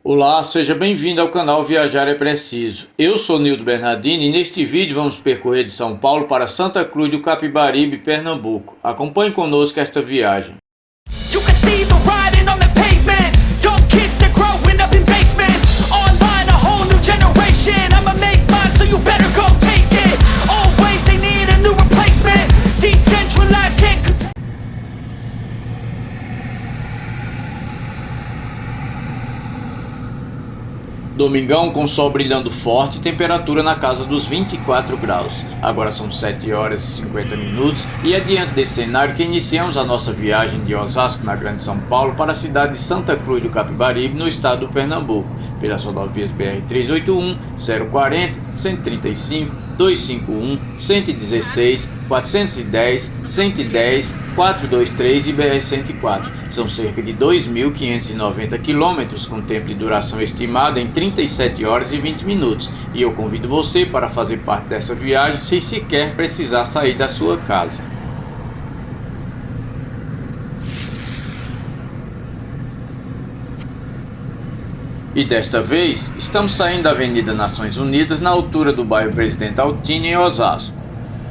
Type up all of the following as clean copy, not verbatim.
Olá, seja bem-vindo ao canal Viajar é Preciso. Eu sou Nildo Bernardini e neste vídeo vamos percorrer de São Paulo para Santa Cruz do Capibaribe, Pernambuco. Acompanhe conosco esta viagem. Domingão com sol brilhando forte e temperatura na casa dos 24 graus. Agora são 7 horas e 50 minutos e é diante desse cenário que iniciamos a nossa viagem de Osasco, na Grande São Paulo, para a cidade de Santa Cruz do Capibaribe, no estado do Pernambuco, pelas rodovias BR-381, 040, 135, 251, 116, 410, 110, 423 e BR-104. São cerca de 2.590 quilômetros, com tempo de duração estimado em 37 horas e 20 minutos. E eu convido você para fazer parte dessa viagem sem sequer precisar sair da sua casa. E desta vez, estamos saindo da Avenida Nações Unidas na altura do bairro Presidente Altino, em Osasco.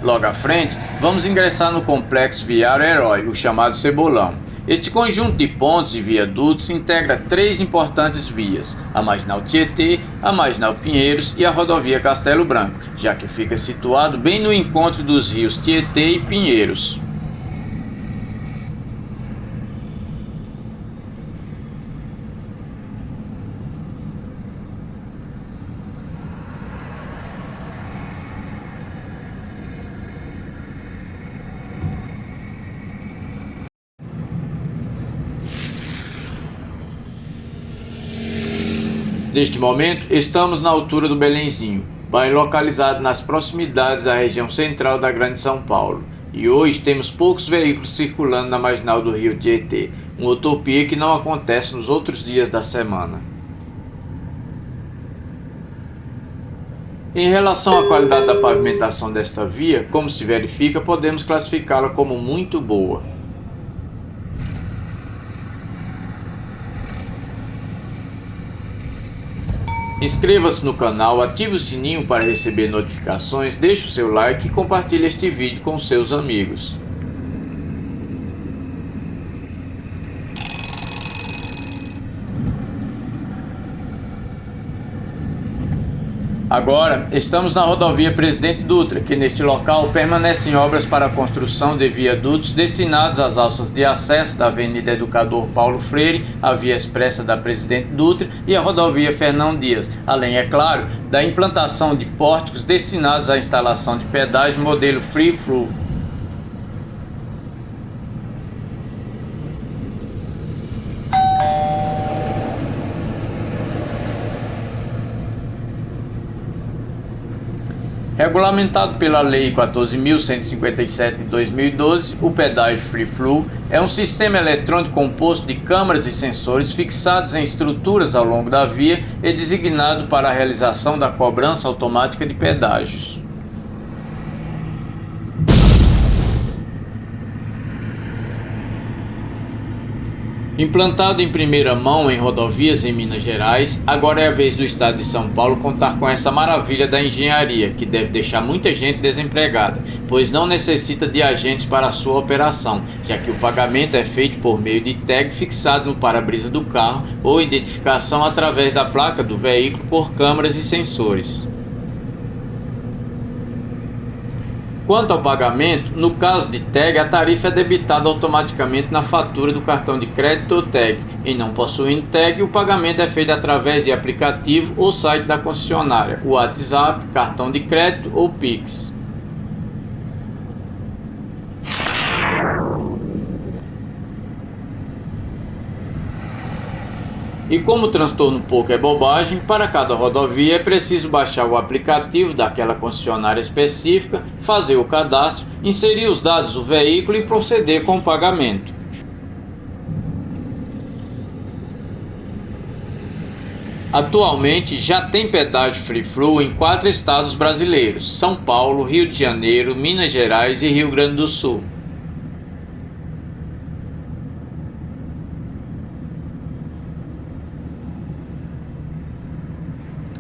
Logo à frente, vamos ingressar no complexo viário Herói, o chamado Cebolão. Este conjunto de pontes e viadutos integra 3 importantes vias, a Marginal Tietê, a Marginal Pinheiros e a rodovia Castelo Branco, já que fica situado bem no encontro dos rios Tietê e Pinheiros. Neste momento, estamos na altura do Belenzinho, bairro localizado nas proximidades da região central da Grande São Paulo. E hoje temos poucos veículos circulando na marginal do rio Tietê, uma utopia que não acontece nos outros dias da semana. Em relação à qualidade da pavimentação desta via, como se verifica, podemos classificá-la como muito boa. Inscreva-se no canal, ative o sininho para receber notificações, deixe o seu like e compartilhe este vídeo com seus amigos. Agora, estamos na rodovia Presidente Dutra, que neste local permanecem obras para a construção de viadutos destinados às alças de acesso da Avenida Educador Paulo Freire, a via expressa da Presidente Dutra e a rodovia Fernão Dias, além, é claro, da implantação de pórticos destinados à instalação de pedágio modelo Free Flow. Regulamentado pela Lei 14.157 de 2012, o pedágio Free Flow é um sistema eletrônico composto de câmaras e sensores fixados em estruturas ao longo da via e designado para a realização da cobrança automática de pedágios. Implantado em primeira mão em rodovias em Minas Gerais, agora é a vez do estado de São Paulo contar com essa maravilha da engenharia, que deve deixar muita gente desempregada, pois não necessita de agentes para a sua operação, já que o pagamento é feito por meio de tag fixado no para-brisa do carro ou identificação através da placa do veículo por câmeras e sensores. Quanto ao pagamento, no caso de tag, a tarifa é debitada automaticamente na fatura do cartão de crédito ou tag. E não possuindo tag, o pagamento é feito através de aplicativo ou site da concessionária, WhatsApp, cartão de crédito ou Pix. E como o transtorno pouco é bobagem, para cada rodovia é preciso baixar o aplicativo daquela concessionária específica, fazer o cadastro, inserir os dados do veículo e proceder com o pagamento. Atualmente já tem pedágio free-flow em 4 estados brasileiros: São Paulo, Rio de Janeiro, Minas Gerais e Rio Grande do Sul.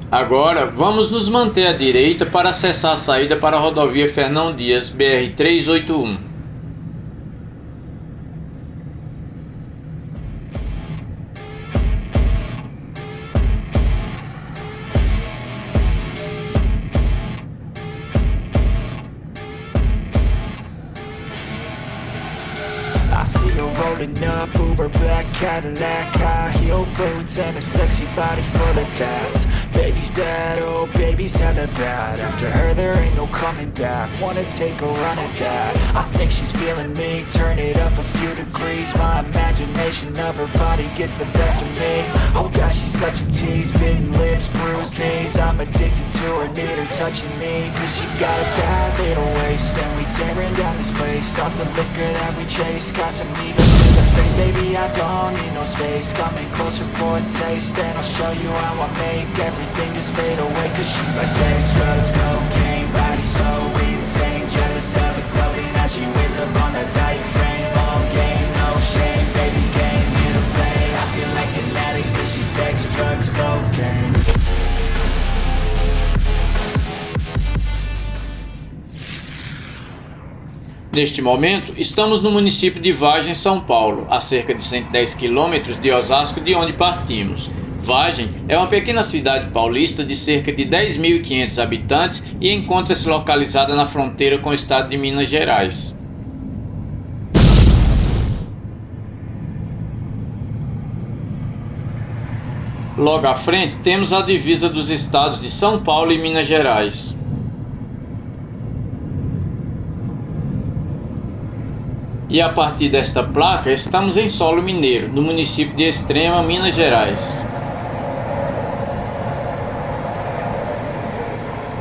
Agora vamos nos manter à direita para acessar a saída para a rodovia Fernão Dias, BR-381. I see her rolling up, Uber black Cadillac, high heel boots and a sexy body full of tats. Baby's bad, oh baby's hella bad. After her there ain't no coming back. Wanna take a run at that? I think she's feeling me. Turn it up a few degrees. My imagination of her body gets the best of me. Oh gosh, she's such a tease. Bitten lips, bruised knees. I'm addicted to her, need her touching me. Cause she got a bad little waist, and we tearing down this place off the liquor that we chase. Got some egos in the face, baby, I don't need no space. Coming closer for a taste, and I'll show you how I make everything just fade away. Cause she's like sex, drugs, cocaine, body so insane. Jealous of the clothing that she wears up on a tight frame. All game, no shame, baby, game here to play. I feel like an addict cause she's sex, drugs, cocaine. Neste momento, estamos no município de Vargem, São Paulo, a cerca de 110 quilômetros de Osasco, de onde partimos. Vargem é uma pequena cidade paulista de cerca de 10.500 habitantes e encontra-se localizada na fronteira com o estado de Minas Gerais. Logo à frente, temos a divisa dos estados de São Paulo e Minas Gerais. E a partir desta placa, estamos em solo mineiro, no município de Extrema, Minas Gerais.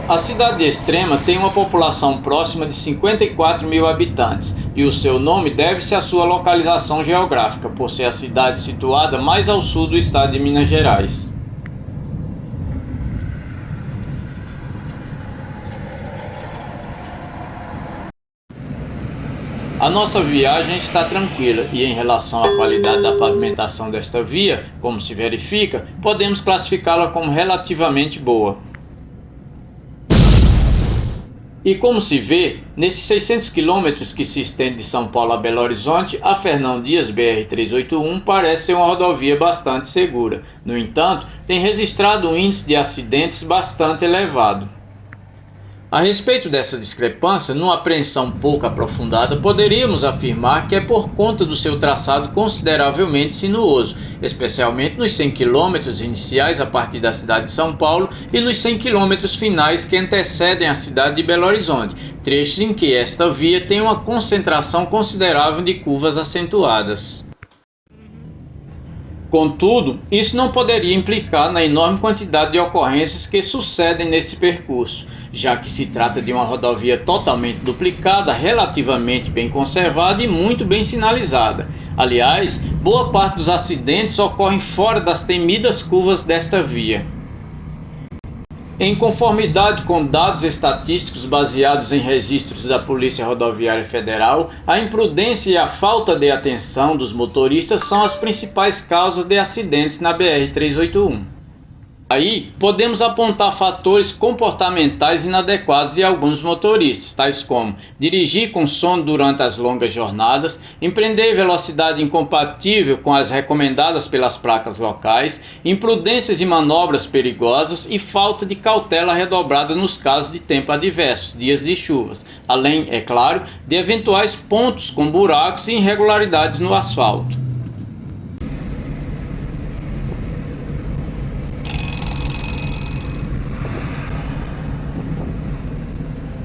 A cidade de Extrema tem uma população próxima de 54 mil habitantes e o seu nome deve-se à sua localização geográfica, por ser a cidade situada mais ao sul do estado de Minas Gerais. A nossa viagem está tranquila e, em relação à qualidade da pavimentação desta via, como se verifica, podemos classificá-la como relativamente boa. E como se vê, nesses 600 quilômetros que se estende de São Paulo a Belo Horizonte, a Fernão Dias BR-381 parece ser uma rodovia bastante segura. No entanto, tem registrado um índice de acidentes bastante elevado. A respeito dessa discrepância, numa apreensão pouco aprofundada, poderíamos afirmar que é por conta do seu traçado consideravelmente sinuoso, especialmente nos 100 km iniciais a partir da cidade de São Paulo e nos 100 km finais que antecedem a cidade de Belo Horizonte, trechos em que esta via tem uma concentração considerável de curvas acentuadas. Contudo, isso não poderia implicar na enorme quantidade de ocorrências que sucedem nesse percurso, já que se trata de uma rodovia totalmente duplicada, relativamente bem conservada e muito bem sinalizada. Aliás, boa parte dos acidentes ocorrem fora das temidas curvas desta via. Em conformidade com dados estatísticos baseados em registros da Polícia Rodoviária Federal, a imprudência e a falta de atenção dos motoristas são as principais causas de acidentes na BR-381. Aí, podemos apontar fatores comportamentais inadequados de alguns motoristas, tais como dirigir com sono durante as longas jornadas, empreender velocidade incompatível com as recomendadas pelas placas locais, imprudências e manobras perigosas e falta de cautela redobrada nos casos de tempo adversos, dias de chuvas, além, é claro, de eventuais pontos com buracos e irregularidades no asfalto.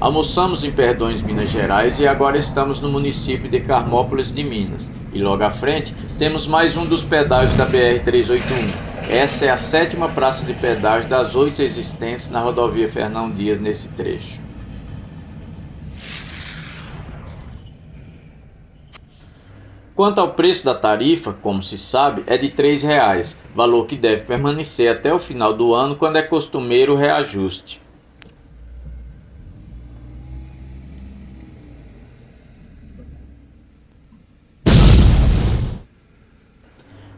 Almoçamos em Perdões, Minas Gerais e agora estamos no município de Carmópolis de Minas. E logo à frente temos mais um dos pedágios da BR-381. Essa é a 7ª praça de pedágio das 8 existentes na rodovia Fernão Dias nesse trecho. Quanto ao preço da tarifa, como se sabe, é de R$ 3,00, valor que deve permanecer até o final do ano, quando é costumeiro o reajuste.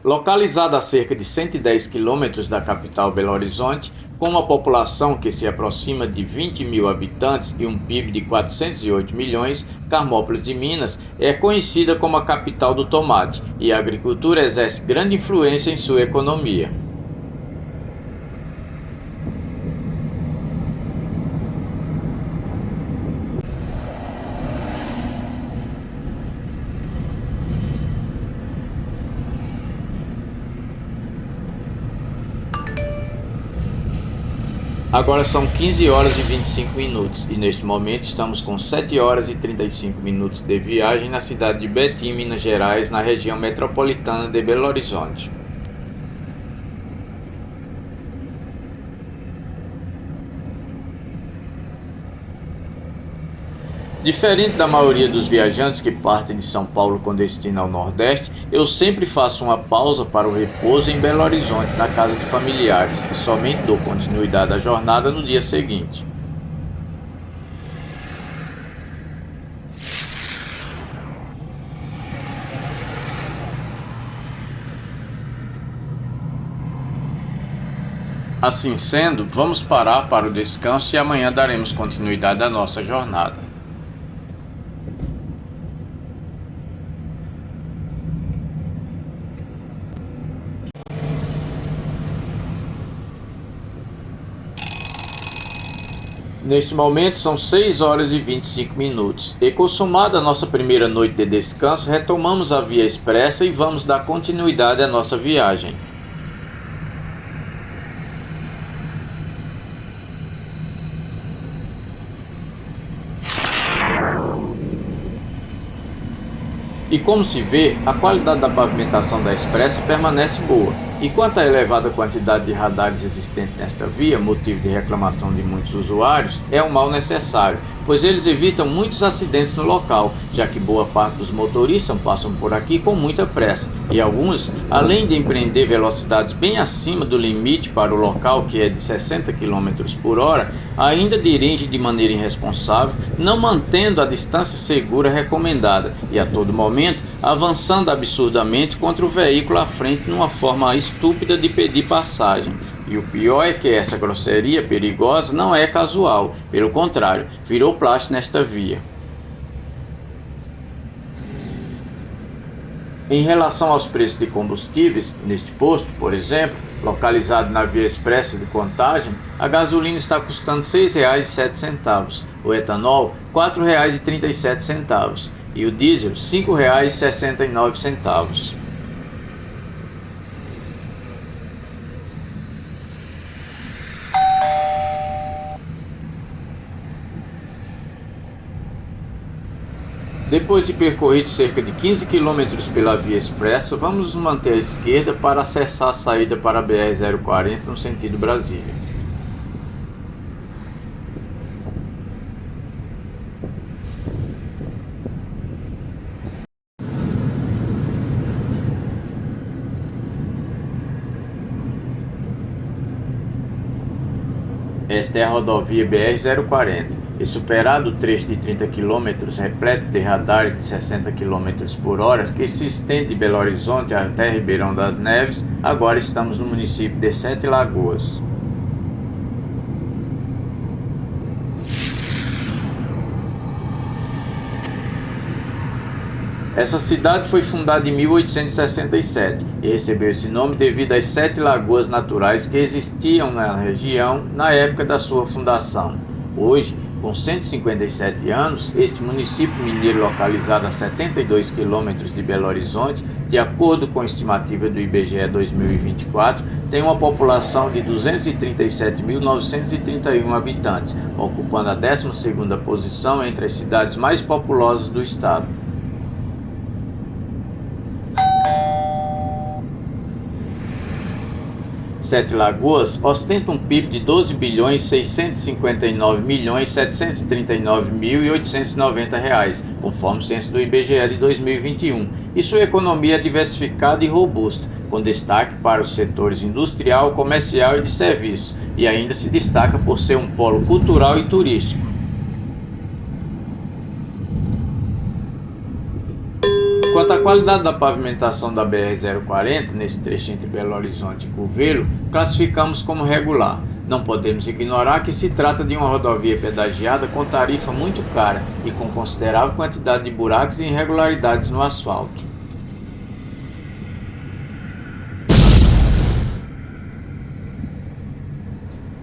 Localizada a cerca de 110 quilômetros da capital Belo Horizonte, com uma população que se aproxima de 20 mil habitantes e um PIB de 408 milhões, Carmópolis de Minas é conhecida como a capital do tomate e a agricultura exerce grande influência em sua economia. Agora são 15 horas e 25 minutos e neste momento estamos com 7 horas e 35 minutos de viagem na cidade de Betim, Minas Gerais, na região metropolitana de Belo Horizonte. Diferente da maioria dos viajantes que partem de São Paulo com destino ao Nordeste, eu sempre faço uma pausa para o repouso em Belo Horizonte, na casa de familiares, e somente dou continuidade à jornada no dia seguinte. Assim sendo, vamos parar para o descanso e amanhã daremos continuidade à nossa jornada. Neste momento são 6 horas e 25 minutos e, consumada a nossa primeira noite de descanso, retomamos a via expressa e vamos dar continuidade à nossa viagem. E como se vê, a qualidade da pavimentação da expressa permanece boa. E quanto à elevada quantidade de radares existentes nesta via, motivo de reclamação de muitos usuários, é um mal necessário, pois eles evitam muitos acidentes no local, já que boa parte dos motoristas passam por aqui com muita pressa, e alguns, além de empreender velocidades bem acima do limite para o local, que é de 60 km por hora, ainda dirigem de maneira irresponsável, não mantendo a distância segura recomendada, e a todo momento avançando absurdamente contra o veículo à frente numa forma estúpida de pedir passagem. E o pior é que essa grosseria perigosa não é casual, pelo contrário, virou praxe nesta via. Em relação aos preços de combustíveis, neste posto, por exemplo, localizado na via expressa de Contagem, a gasolina está custando R$ 6,07, o etanol R$ 4,37 e o diesel R$ 5,69. Depois de percorrido cerca de 15 km pela via expressa, vamos nos manter à esquerda para acessar a saída para a BR-040 no sentido Brasília. Esta é a rodovia BR-040. E superado o trecho de 30 km repleto de radares de 60 km por hora, que se estende de Belo Horizonte até Ribeirão das Neves, agora estamos no município de Sete Lagoas. Essa cidade foi fundada em 1867 e recebeu esse nome devido às 7 lagoas naturais que existiam na região na época da sua fundação. Hoje, com 157 anos, este município mineiro, localizado a 72 quilômetros de Belo Horizonte, de acordo com a estimativa do IBGE 2024, tem uma população de 237.931 habitantes, ocupando a 12ª posição entre as cidades mais populosas do estado. Sete Lagoas ostenta um PIB de 12.659.739.890 reais, conforme o censo do IBGE de 2021, e sua economia é diversificada e robusta, com destaque para os setores industrial, comercial e de serviços, e ainda se destaca por ser um polo cultural e turístico. Quanto à qualidade da pavimentação da BR-040, nesse trecho entre Belo Horizonte e Curvelo, classificamos como regular. Não podemos ignorar que se trata de uma rodovia pedagiada com tarifa muito cara e com considerável quantidade de buracos e irregularidades no asfalto.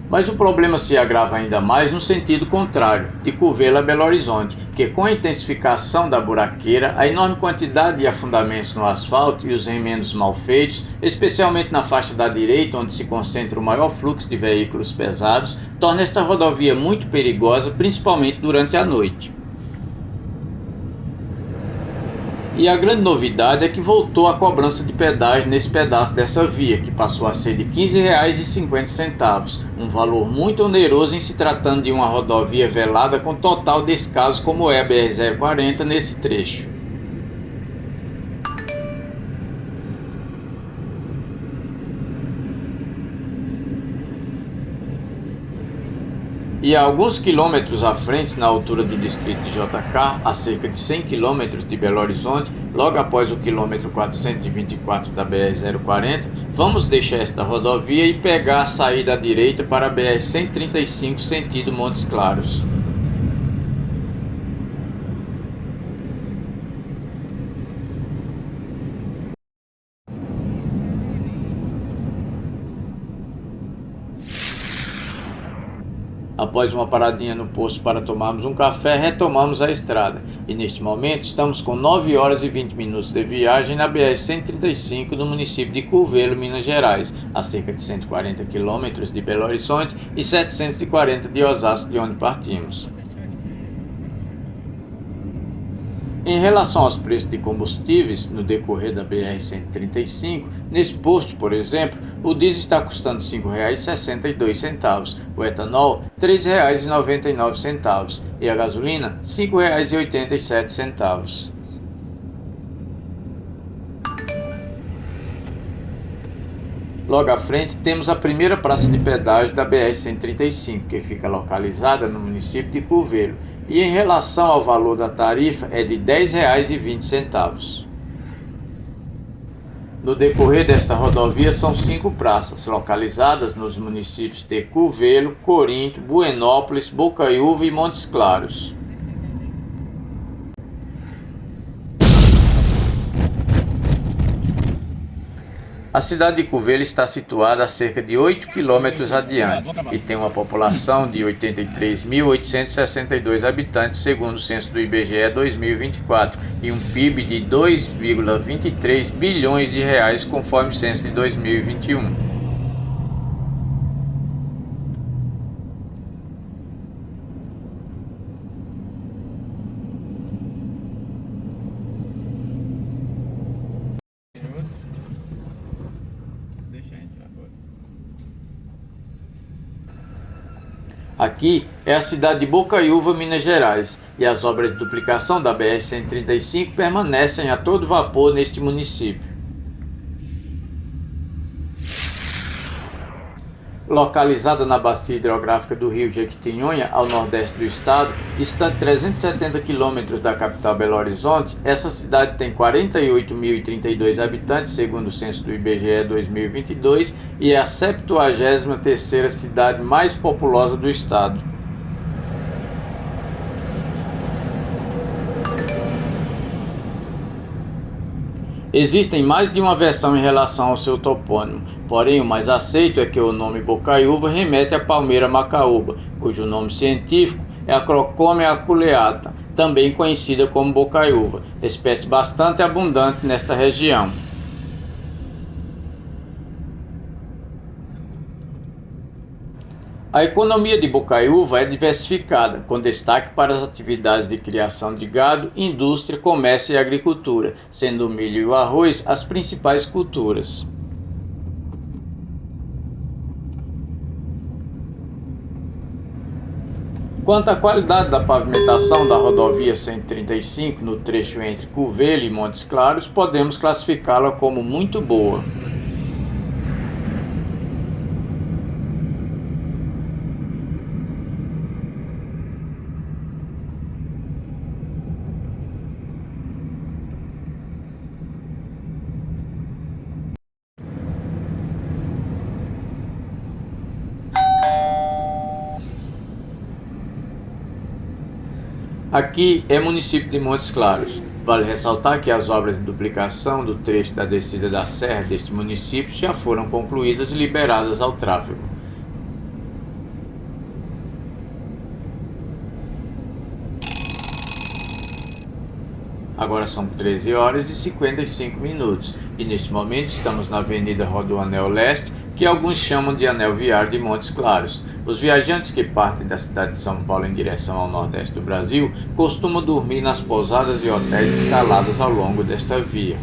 Mas o problema se agrava ainda mais no sentido contrário, de Curvelo a Belo Horizonte, que com a intensificação da buraqueira, a enorme quantidade de afundamentos no asfalto e os remendos mal feitos, especialmente na faixa da direita, onde se concentra o maior fluxo de veículos pesados, torna esta rodovia muito perigosa, principalmente durante a noite. E a grande novidade é que voltou a cobrança de pedágio nesse pedaço dessa via, que passou a ser de R$ 15,50, um valor muito oneroso em se tratando de uma rodovia velada com total descaso como é a BR-040 nesse trecho. E a alguns quilômetros à frente, na altura do distrito de JK, a cerca de 100 quilômetros de Belo Horizonte, logo após o quilômetro 424 da BR-040, vamos deixar esta rodovia e pegar a saída à direita para a BR-135 sentido Montes Claros. Após uma paradinha no posto para tomarmos um café, retomamos a estrada. E neste momento estamos com 9 horas e 20 minutos de viagem na BR-135 no município de Curvelo, Minas Gerais, a cerca de 140 quilômetros de Belo Horizonte e 740 de Osasco, de onde partimos. Em relação aos preços de combustíveis no decorrer da BR-135, nesse posto, por exemplo, o diesel está custando R$ 5,62, o etanol R$ 3,99 e a gasolina R$ 5,87. Logo à frente temos a primeira praça de pedágio da BR-135, que fica localizada no município de Curvelo, e em relação ao valor da tarifa é de R$ 10,20. No decorrer desta rodovia são 5 praças, localizadas nos municípios de Curvelo, Corinto, Buenópolis, Bocaiúva e Montes Claros. A cidade de Curvelo está situada a cerca de 8 quilômetros adiante e tem uma população de 83.862 habitantes, segundo o censo do IBGE 2024, e um PIB de 2,23 bilhões de reais, conforme o censo de 2021. Aqui é a cidade de Bocaiúva, Minas Gerais, e as obras de duplicação da BR-135 permanecem a todo vapor neste município. Localizada na bacia hidrográfica do rio Jequitinhonha, ao nordeste do estado, distante 370 quilômetros da capital Belo Horizonte, essa cidade tem 48.032 habitantes, segundo o censo do IBGE 2022, e é a 73ª cidade mais populosa do estado. Existem mais de uma versão em relação ao seu topônimo, porém o mais aceito é que o nome Bocaiúva remete à palmeira macaúba, cujo nome científico é Acrocomia aculeata, também conhecida como bocaiúva, espécie bastante abundante nesta região. A economia de Bocaiúva é diversificada, com destaque para as atividades de criação de gado, indústria, comércio e agricultura, sendo o milho e o arroz as principais culturas. Quanto à qualidade da pavimentação da rodovia 135 no trecho entre Covelho e Montes Claros, podemos classificá-la como muito boa. Aqui é município de Montes Claros. Vale ressaltar que as obras de duplicação do trecho da descida da serra deste município já foram concluídas e liberadas ao tráfego. Agora são 13 horas e 55 minutos e neste momento estamos na Avenida Rodoanel Leste, que alguns chamam de Anel Viário de Montes Claros. Os viajantes que partem da cidade de São Paulo em direção ao nordeste do Brasil costumam dormir nas pousadas e hotéis instalados ao longo desta via.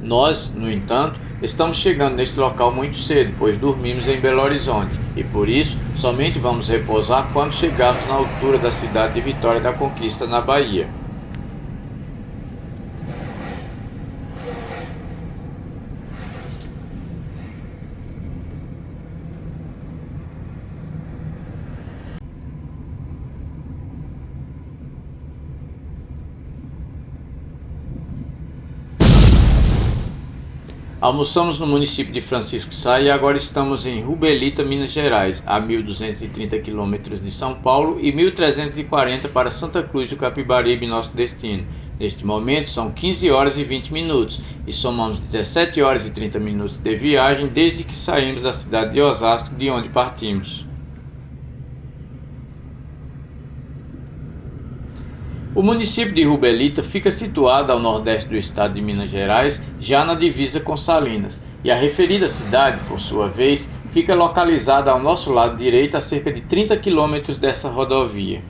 Nós, no entanto, estamos chegando neste local muito cedo, pois dormimos em Belo Horizonte e por isso somente vamos repousar quando chegarmos na altura da cidade de Vitória da Conquista, na Bahia. Almoçamos no município de Francisco Sá e agora estamos em Rubelita, Minas Gerais, a 1.230 km de São Paulo e 1.340 para Santa Cruz do Capibaribe, nosso destino. Neste momento são 15 horas e 20 minutos e somamos 17 horas e 30 minutos de viagem desde que saímos da cidade de Osasco, de onde partimos. O município de Rubelita fica situado ao nordeste do estado de Minas Gerais, já na divisa com Salinas, e a referida cidade, por sua vez, fica localizada ao nosso lado direito a cerca de 30 quilômetros dessa rodovia.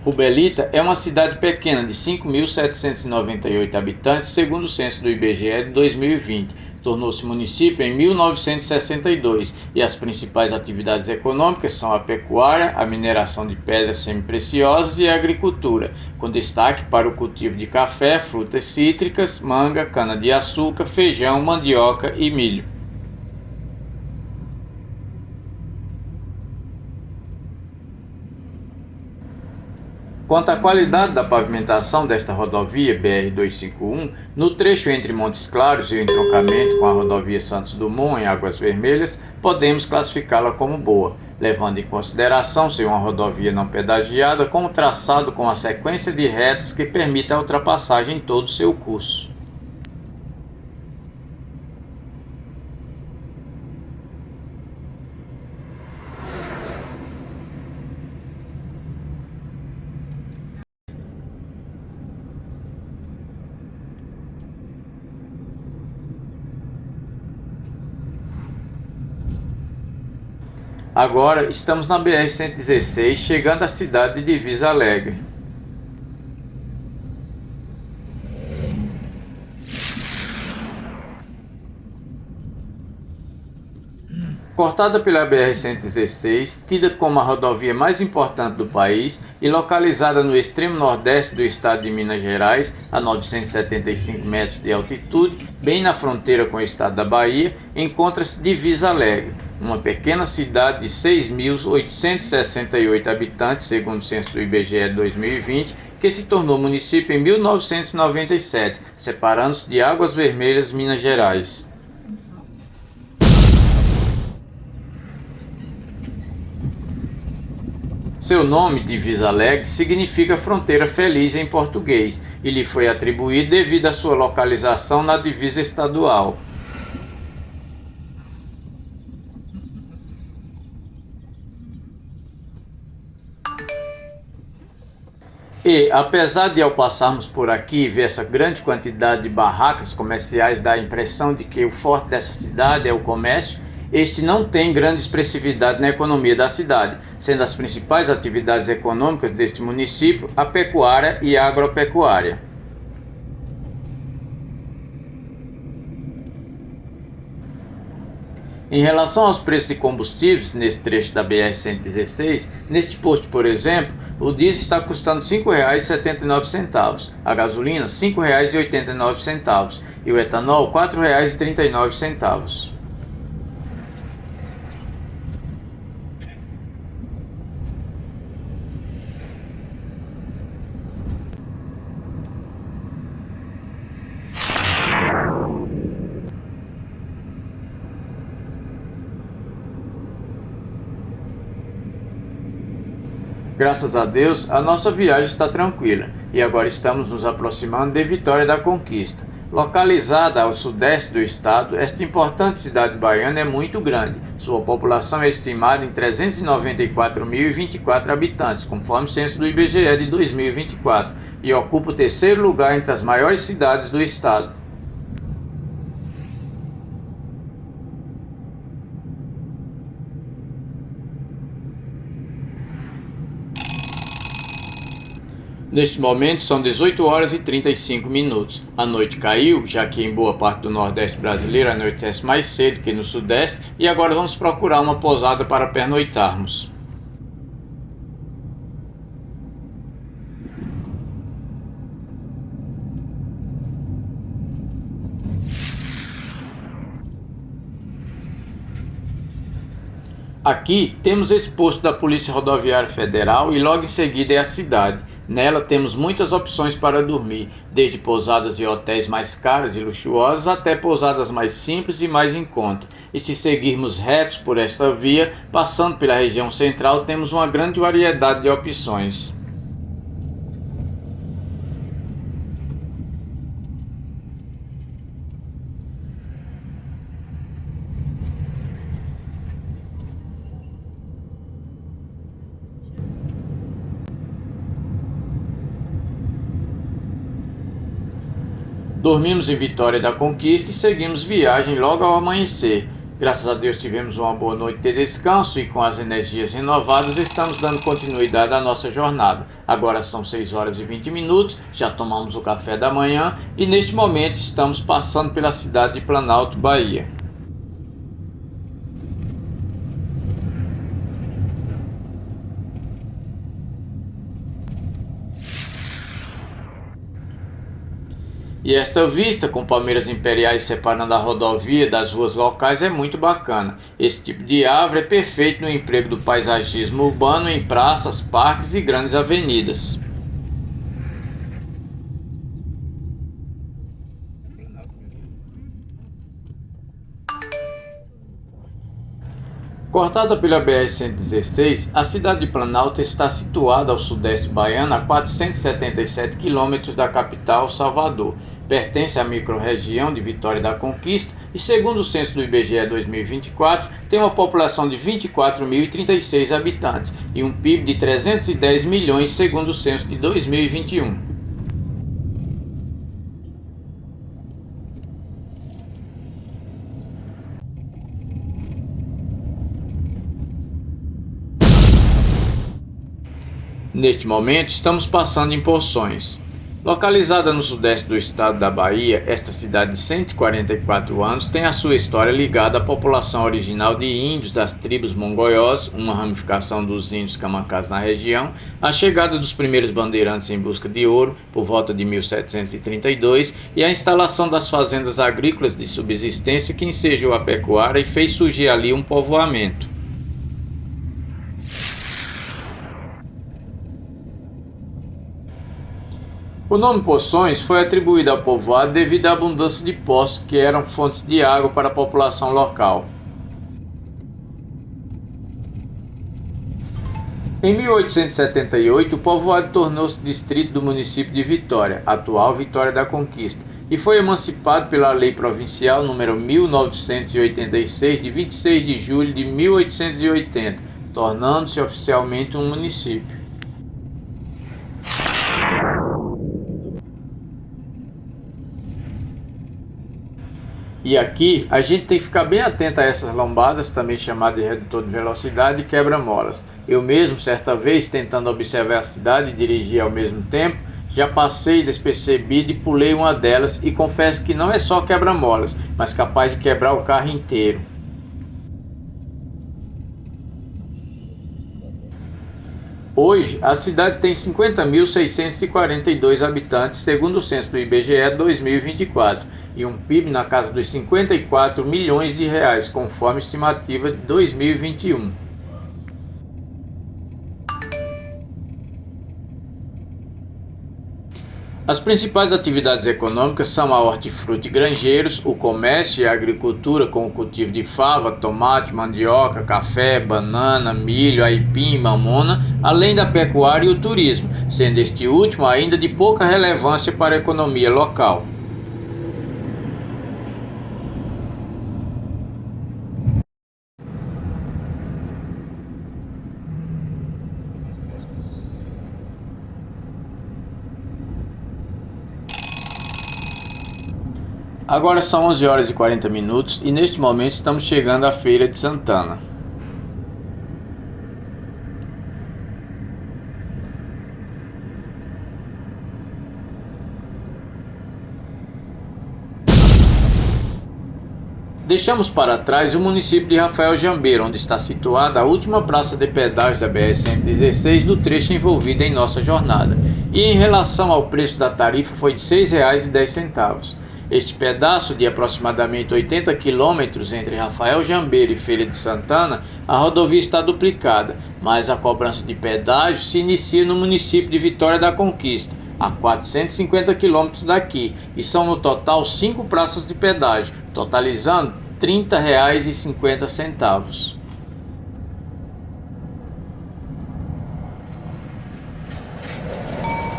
Rubelita é uma cidade pequena de 5.798 habitantes, segundo o censo do IBGE de 2020. Tornou-se município em 1962 e as principais atividades econômicas são a pecuária, a mineração de pedras semipreciosas e a agricultura, com destaque para o cultivo de café, frutas cítricas, manga, cana-de-açúcar, feijão, mandioca e milho. Quanto à qualidade da pavimentação desta rodovia BR-251, no trecho entre Montes Claros e o entroncamento com a rodovia Santos Dumont em Águas Vermelhas, podemos classificá-la como boa, levando em consideração ser uma rodovia não pedagiada com um traçado com a sequência de retas que permite a ultrapassagem em todo o seu curso. Agora estamos na BR-116, chegando à cidade de Divisa Alegre. Cortada pela BR-116, tida como a rodovia mais importante do país e localizada no extremo nordeste do estado de Minas Gerais, a 975 metros de altitude, bem na fronteira com o estado da Bahia, encontra-se Divisa Alegre, uma pequena cidade de 6.868 habitantes, segundo o censo do IBGE de 2020, que se tornou município em 1997, separando-se de Águas Vermelhas, Minas Gerais. Seu nome, Divisa Alegre, significa fronteira feliz em português e lhe foi atribuído devido à sua localização na divisa estadual. E, apesar de ao passarmos por aqui ver essa grande quantidade de barracas comerciais dar a impressão de que o forte dessa cidade é o comércio, este não tem grande expressividade na economia da cidade, sendo as principais atividades econômicas deste município a pecuária e a agropecuária. Em relação aos preços de combustíveis nesse trecho da BR-116, neste posto, por exemplo, o diesel está custando R$ 5,79, a gasolina R$ 5,89 e o etanol R$ 4,39. Graças a Deus, a nossa viagem está tranquila e agora estamos nos aproximando de Vitória da Conquista. Localizada ao sudeste do estado, esta importante cidade baiana é muito grande. Sua população é estimada em 394.024 habitantes, conforme o censo do IBGE de 2024, e ocupa o terceiro lugar entre as maiores cidades do estado. Neste momento são 18 horas e 35 minutos. A noite caiu, já que em boa parte do Nordeste brasileiro anoitece mais cedo que no Sudeste, e agora vamos procurar uma pousada para pernoitarmos. Aqui temos esse posto da Polícia Rodoviária Federal e logo em seguida é a cidade. Nela temos muitas opções para dormir, desde pousadas e hotéis mais caros e luxuosos até pousadas mais simples e mais em conta. E se seguirmos retos por esta via, passando pela região central, temos uma grande variedade de opções. Dormimos em Vitória da Conquista e seguimos viagem logo ao amanhecer. Graças a Deus tivemos uma boa noite de descanso e com as energias renovadas estamos dando continuidade à nossa jornada. Agora são 6 horas e 20 minutos, já tomamos o café da manhã e neste momento estamos passando pela cidade de Planalto, Bahia. E esta vista, com palmeiras imperiais separando a rodovia das ruas locais, é muito bacana. Esse tipo de árvore é perfeito no emprego do paisagismo urbano em praças, parques e grandes avenidas. Cortada pela BR-116, a cidade de Planalto está situada ao sudeste baiano a 477 quilômetros da capital, Salvador. Pertence à microrregião de Vitória da Conquista e, segundo o censo do IBGE 2024, tem uma população de 24.036 habitantes e um PIB de 310 milhões, segundo o censo de 2021. Neste momento, estamos passando em Poções. Localizada no sudeste do estado da Bahia, esta cidade de 144 anos tem a sua história ligada à população original de índios das tribos mongóiós, uma ramificação dos índios camancás na região, a chegada dos primeiros bandeirantes em busca de ouro, por volta de 1732, e a instalação das fazendas agrícolas de subsistência que ensejou a pecuária e fez surgir ali um povoamento. O nome Poções foi atribuído ao povoado devido à abundância de poços que eram fontes de água para a população local. Em 1878, o povoado tornou-se distrito do município de Vitória, atual Vitória da Conquista, e foi emancipado pela Lei Provincial nº 1986, de 26 de julho de 1880, tornando-se oficialmente um município. E aqui a gente tem que ficar bem atento a essas lombadas, também chamadas de redutor de velocidade e quebra-molas. Eu mesmo, certa vez, tentando observar a cidade e dirigir ao mesmo tempo, já passei despercebido e pulei uma delas e confesso que não é só quebra-molas, mas capaz de quebrar o carro inteiro. Hoje, a cidade tem 50.642 habitantes, segundo o censo do IBGE 2024, e um PIB na casa dos 54 milhões de reais, conforme estimativa de 2021. As principais atividades econômicas são a hortifruti e granjeiros, o comércio e a agricultura com o cultivo de fava, tomate, mandioca, café, banana, milho, aipim e mamona, além da pecuária e o turismo, sendo este último ainda de pouca relevância para a economia local. Agora são 11 horas e 40 minutos e neste momento estamos chegando à Feira de Santana. Deixamos para trás o município de Rafael Jambeiro, onde está situada a última praça de pedágio da BR-116 do trecho envolvido em nossa jornada. E em relação ao preço da tarifa foi de R$ 6,10. Este pedaço de aproximadamente 80 quilômetros entre Rafael Jambeiro e Feira de Santana, a rodovia está duplicada, mas a cobrança de pedágio se inicia no município de Vitória da Conquista, a 450 quilômetros daqui, e são no total 5 praças de pedágio, totalizando R$ 30,50.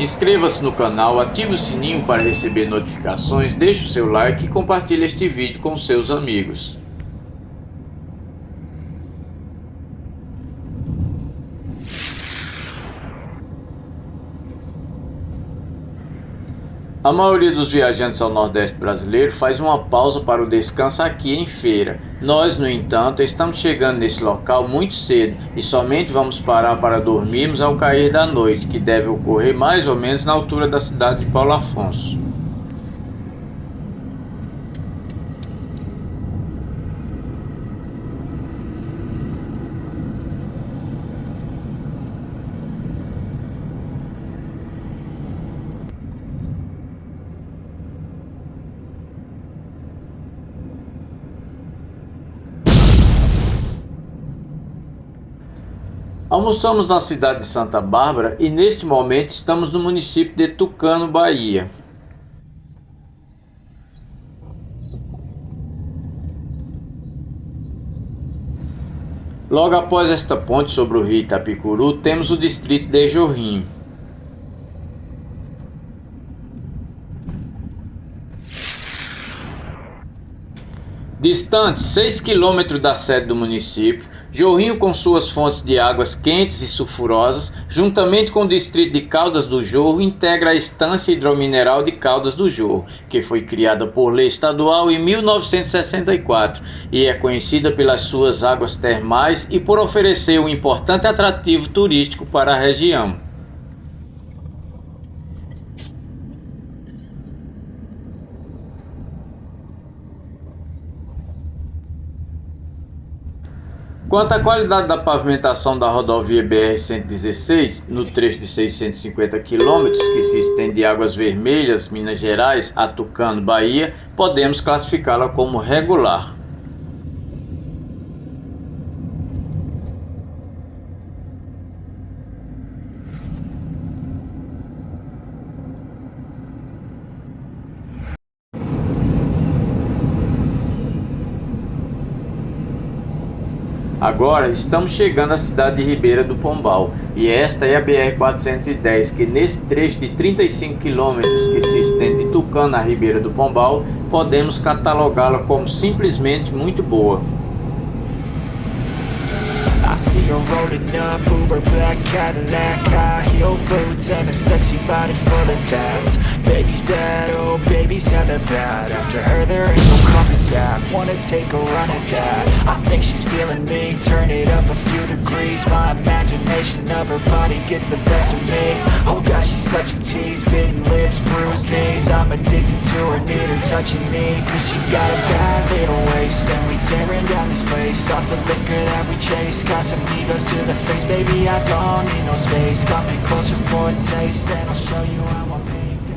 Inscreva-se no canal, ative o sininho para receber notificações, deixe o seu like e compartilhe este vídeo com seus amigos. A maioria dos viajantes ao Nordeste brasileiro faz uma pausa para o descanso aqui em Feira. Nós, no entanto, estamos chegando nesse local muito cedo e somente vamos parar para dormirmos ao cair da noite, que deve ocorrer mais ou menos na altura da cidade de Paulo Afonso. Almoçamos na cidade de Santa Bárbara e neste momento estamos no município de Tucano, Bahia. Logo após esta ponte sobre o rio Itapicuru, temos o distrito de Jorrinho. Distante 6 km da sede do município, Jorrinho, com suas fontes de águas quentes e sulfurosas, juntamente com o distrito de Caldas do Jorro, integra a Estância Hidromineral de Caldas do Jorro, que foi criada por lei estadual em 1964 e é conhecida pelas suas águas termais e por oferecer um importante atrativo turístico para a região. Quanto à qualidade da pavimentação da rodovia BR-116, no trecho de 650 km, que se estende de Águas Vermelhas, Minas Gerais, a Tucano, Bahia, podemos classificá-la como regular. Agora estamos chegando à cidade de Ribeira do Pombal e esta é a BR-410, que nesse trecho de 35 km que se estende de Tucano a Ribeira do Pombal, podemos catalogá-la como simplesmente muito boa. I see her rolling up, Uber black Cadillac, high heel boots and a sexy body full of tats. Baby's bad, oh baby's hella bad. After her there ain't no coming back. Wanna take a run at that? I think she's feeling me. Turn it up a few degrees. My imagination of her body gets the best of me. Oh gosh, she's such a tease. Bitten lips, bruised knees. I'm addicted to her, need her touching me. Cause she got a bad little waist and we tear it burn down this place. Off the liquor that we chase, got some egos to the face. Baby, I don't need no space. Come in closer for a taste, and I'll show you how I make it.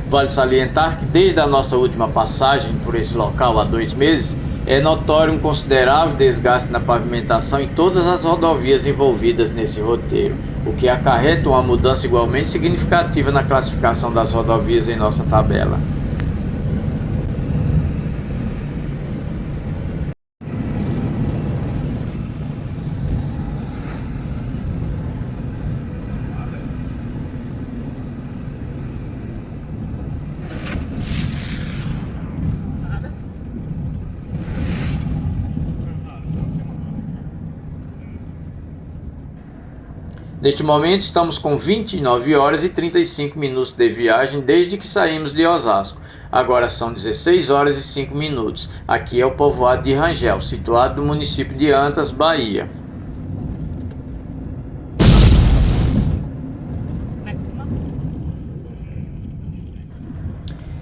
Vale salientar que desde a nossa última passagem por esse local há 2 meses, é notório um considerável desgaste na pavimentação em todas as rodovias envolvidas nesse roteiro, o que acarreta uma mudança igualmente significativa na classificação das rodovias em nossa tabela. Neste momento estamos com 29 horas e 35 minutos de viagem desde que saímos de Osasco. Agora são 16 horas e 5 minutos. Aqui é o povoado de Rangel, situado no município de Antas, Bahia.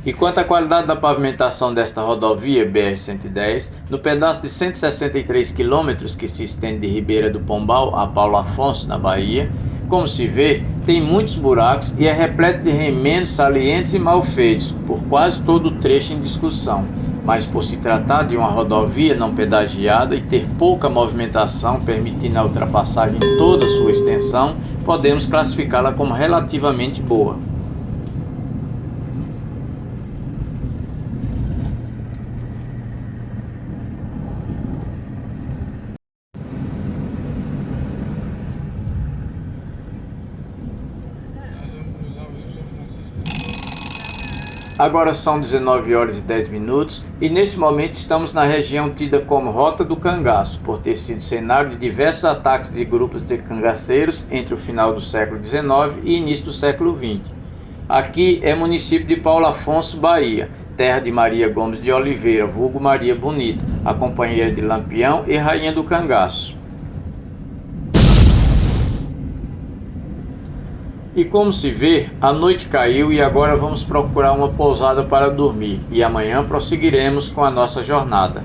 E quanto à qualidade da pavimentação desta rodovia BR-110, no pedaço de 163 km que se estende de Ribeira do Pombal a Paulo Afonso, na Bahia, como se vê, tem muitos buracos e é repleto de remendos salientes e mal feitos por quase todo o trecho em discussão. Mas por se tratar de uma rodovia não pedagiada e ter pouca movimentação, permitindo a ultrapassagem em toda a sua extensão, podemos classificá-la como relativamente boa. Agora são 19 horas e 10 minutos e neste momento estamos na região tida como Rota do Cangaço, por ter sido cenário de diversos ataques de grupos de cangaceiros entre o final do século XIX e início do século XX. Aqui é município de Paulo Afonso, Bahia, terra de Maria Gomes de Oliveira, vulgo Maria Bonita, a companheira de Lampião e rainha do cangaço. E como se vê, a noite caiu e agora vamos procurar uma pousada para dormir e amanhã prosseguiremos com a nossa jornada.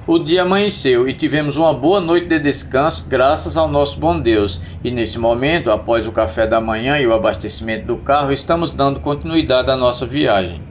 O dia amanheceu e tivemos uma boa noite de descanso graças ao nosso bom Deus. E neste momento, após o café da manhã e o abastecimento do carro, estamos dando continuidade à nossa viagem.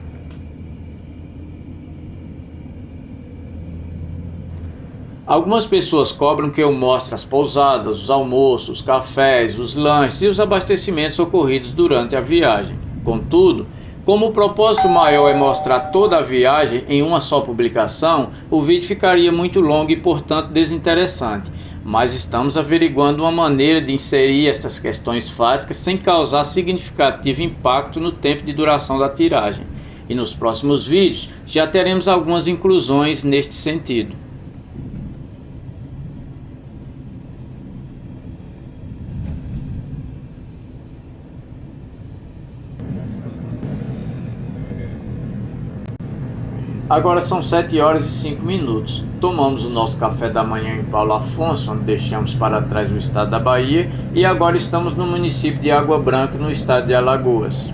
Algumas pessoas cobram que eu mostre as pousadas, os almoços, os cafés, os lanches e os abastecimentos ocorridos durante a viagem. Contudo, como o propósito maior é mostrar toda a viagem em uma só publicação, o vídeo ficaria muito longo e, portanto, desinteressante. Mas estamos averiguando uma maneira de inserir essas questões fáticas sem causar significativo impacto no tempo de duração da tiragem. E nos próximos vídeos já teremos algumas inclusões neste sentido. Agora são 7 horas e 5 minutos. Tomamos o nosso café da manhã em Paulo Afonso, onde deixamos para trás o estado da Bahia, e agora estamos no município de Água Branca, no estado de Alagoas.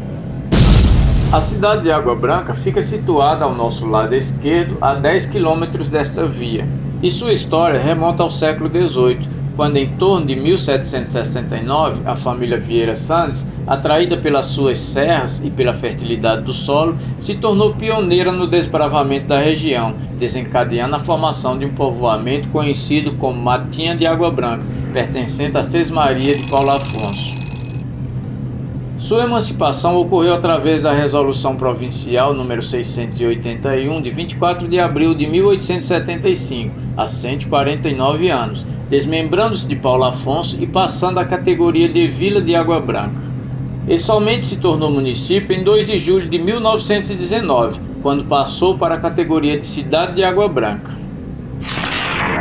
A cidade de Água Branca fica situada ao nosso lado esquerdo, a 10 quilômetros desta via, e sua história remonta ao século XVIII, quando em torno de 1769 a família Vieira Santos, atraída pelas suas serras e pela fertilidade do solo, se tornou pioneira no desbravamento da região, desencadeando a formação de um povoamento conhecido como Matinha de Água Branca, pertencente a Sesmaria de Paulo Afonso. Sua emancipação ocorreu através da Resolução Provincial número 681 de 24 de abril de 1875, há 149 anos, desmembrando-se de Paulo Afonso e passando à categoria de Vila de Água Branca. Ele somente se tornou município em 2 de julho de 1919, quando passou para a categoria de Cidade de Água Branca.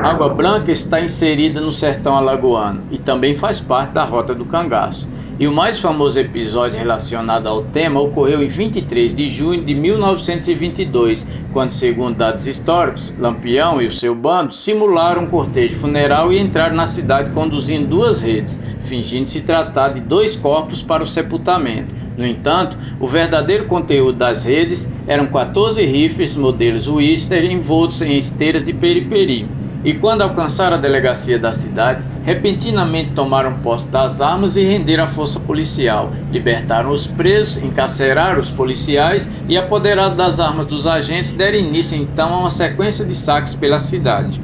Água Branca está inserida no sertão alagoano e também faz parte da Rota do Cangaço. E o mais famoso episódio relacionado ao tema ocorreu em 23 de junho de 1922, quando, segundo dados históricos, Lampião e o seu bando simularam um cortejo funeral e entraram na cidade conduzindo 2 redes, fingindo se tratar de 2 corpos para o sepultamento. No entanto, o verdadeiro conteúdo das redes eram 14 rifles modelos Winchester envoltos em esteiras de periperi. E quando alcançaram a delegacia da cidade, repentinamente tomaram posse das armas e renderam a força policial, libertaram os presos, encarceraram os policiais e, apoderados das armas dos agentes, deram início então a uma sequência de saques pela cidade.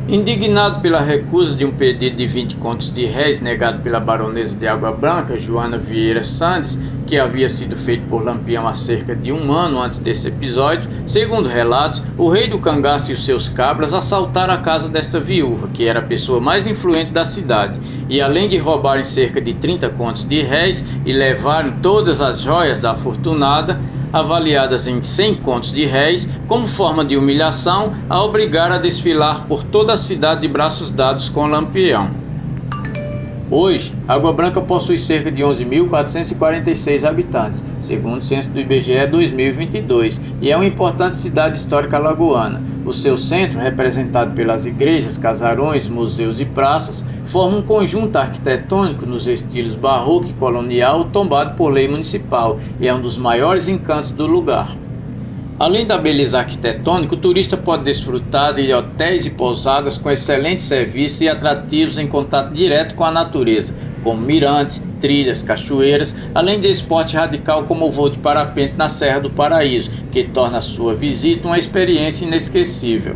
Indignado pela recusa de um pedido de 20 contos de réis negado pela baronesa de Água Branca, Joana Vieira Sandes, que havia sido feito por Lampião há cerca de 1 ano antes desse episódio, segundo relatos, o rei do cangaço e os seus cabras assaltaram a casa desta viúva, que era a pessoa mais influente da cidade, e além de roubarem cerca de 30 contos de réis e levarem todas as joias da afortunada, avaliadas em 100 contos de réis, como forma de humilhação, a obrigaram a desfilar por toda a cidade de braços dados com Lampião. Hoje, Água Branca possui cerca de 11.446 habitantes, segundo o censo do IBGE 2022, e é uma importante cidade histórica alagoana. O seu centro, representado pelas igrejas, casarões, museus e praças, forma um conjunto arquitetônico nos estilos barroco e colonial tombado por lei municipal, e é um dos maiores encantos do lugar. Além da beleza arquitetônica, o turista pode desfrutar de hotéis e pousadas com excelentes serviços e atrativos em contato direto com a natureza, como mirantes, trilhas, cachoeiras, além de esporte radical como o voo de parapente na Serra do Paraíso, que torna a sua visita uma experiência inesquecível.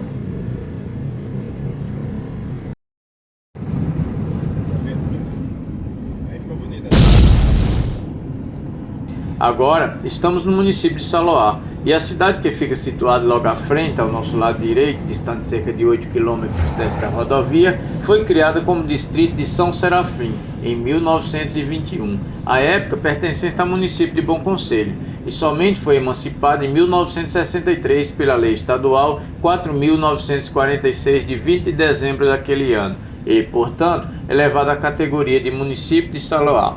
Agora, estamos no município de Saloá, e a cidade que fica situada logo à frente, ao nosso lado direito, distante cerca de 8 km desta rodovia, foi criada como distrito de São Serafim, em 1921, à época pertencente ao município de Bom Conselho, e somente foi emancipada em 1963 pela Lei Estadual 4.946 de 20 de dezembro daquele ano, e, portanto, elevada à categoria de município de Saloá.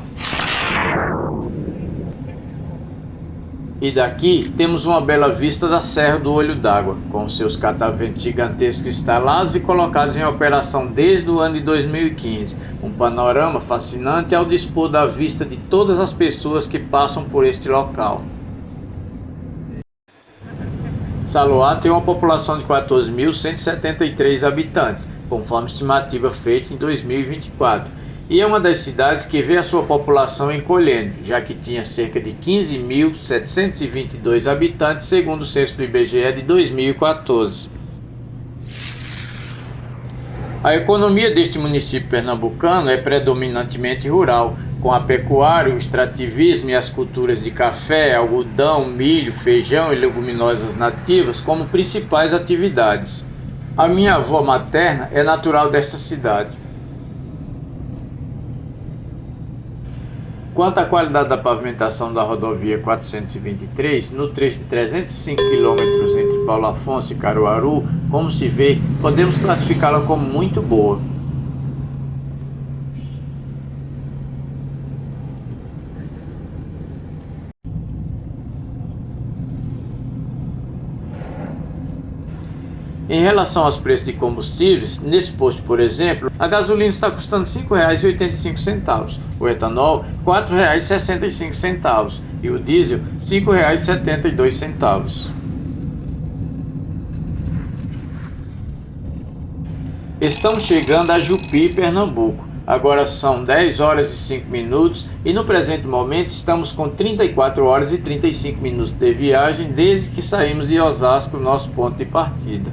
E daqui temos uma bela vista da Serra do Olho d'Água, com seus cataventos gigantescos instalados e colocados em operação desde o ano de 2015. Um panorama fascinante ao dispor da vista de todas as pessoas que passam por este local. Saloá tem uma população de 14.173 habitantes, conforme estimativa feita em 2024. E é uma das cidades que vê a sua população encolhendo, já que tinha cerca de 15.722 habitantes, segundo o censo do IBGE de 2014. A economia deste município pernambucano é predominantemente rural, com a pecuária, o extrativismo e as culturas de café, algodão, milho, feijão e leguminosas nativas como principais atividades. A minha avó materna é natural desta cidade. Quanto à qualidade da pavimentação da rodovia 423, no trecho de 305 km entre Paulo Afonso e Caruaru, como se vê, podemos classificá-la como muito boa. Em relação aos preços de combustíveis, nesse posto, por exemplo, a gasolina está custando R$ 5,85, o etanol R$ 4,65 e o diesel R$ 5,72. Estamos chegando a Jupi, Pernambuco. Agora são 10 horas e 5 minutos e no presente momento estamos com 34 horas e 35 minutos de viagem desde que saímos de Osasco, nosso ponto de partida.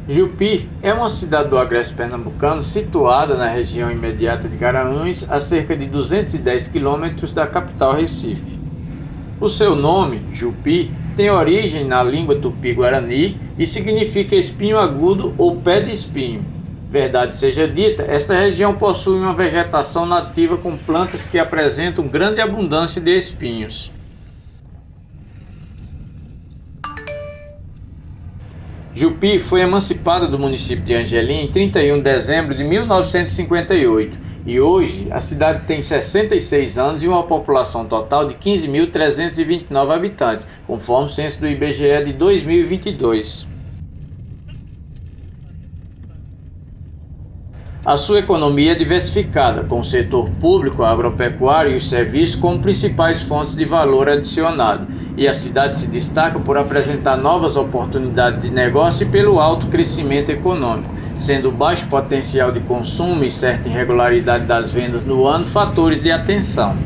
Jupi é uma cidade do agreste pernambucano situada na região imediata de Garanhuns, a cerca de 210 quilômetros da capital Recife. O seu nome, Jupi, tem origem na língua tupi-guarani e significa espinho agudo ou pé de espinho. Verdade seja dita, esta região possui uma vegetação nativa com plantas que apresentam grande abundância de espinhos. Jupi foi emancipada do município de Angelim em 31 de dezembro de 1958 e hoje a cidade tem 66 anos e uma população total de 15.329 habitantes, conforme o censo do IBGE de 2022. A sua economia é diversificada, com o setor público, a agropecuária e os serviços como principais fontes de valor adicionado, e a cidade se destaca por apresentar novas oportunidades de negócio e pelo alto crescimento econômico, sendo o baixo potencial de consumo e certa irregularidade das vendas no ano fatores de atenção.